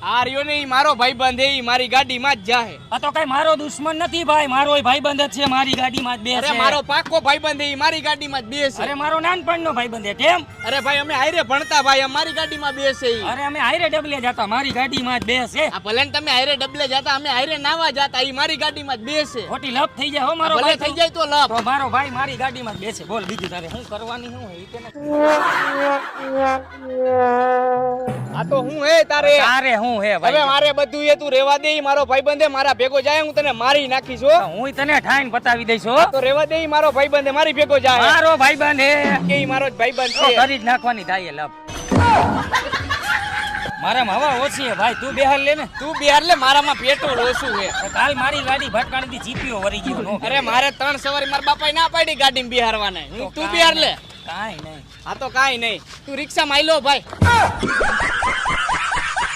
આ રહ્યો ને ઈ મારો ભાઈબંધ ઈ મારી ગાડીમાં જ જાહે. આ તો કઈ મારો દુશ્મન નથી ભાઈ, મારો ભાઈબંધ જ છે, મારી ગાડીમાં જ બેસે. અરે મારો પાકો ભાઈબંધ ઈ મારી ગાડીમાં જ બેસે. અરે મારો નાનપણનો ભાઈબંધ છે. કેમ? અરે ભાઈ અમે હાઈરે ભણતા ભાઈ, અમારી ગાડીમાં બેસે ઈ. અરે અમે હાઈરે ડબલે જતા, મારી ગાડીમાં જ બેસે. આ ભલે ને તમે હાઈરે ડબલે જતા, અમે હાઈરે નાવા જતા, ઈ મારી ગાડીમાં જ બેસે. ખોટી લપ થઈ જાય હો મારો ભલે ભાઈ. થઈ જાય તો લપ. તો મારો ભાઈ મારી ગાડીમાં જ બેસે. બોલ બીજું તારે શું કરવાની શું હે કે આ તો હું હે તારે હું હે હવે ભાઈ? મારે બધું એ તું રેવા દે. ઈ મારો ભાઈબંધ હે, મારા ભેગો જાય હું તને મારી નાખીશ હો. હું તને ઠાઈને બતાવી દઈશ હો. તો રેવા દે. ઈ મારો ભાઈબંધ હે, મારી ભેગો જાય. મારો ભાઈબંધ હે કે ઈ મારો જ ભાઈબંધ તો છે. કરી જ નાખવાની થાય લપ. મારામાં હવા ઓછી હે ભાઈ, તું બેહાર લે ને. તું બિહાર લે, મારામાં પેટ્રોલ ઓછું હે. કાલ મારી ગાડી ભટકાણી દી, જીપીઓ વરી ગયો નો. અરે મારે 3 સવારી મારા બાપાએ ના પાડી ગાડીમાં બિહારવાને. તું બિહાર લે. કાઈ નહીં. આ તો કાઈ નહીં, તું રિક્ષામાં આઈ લો ભાઈ.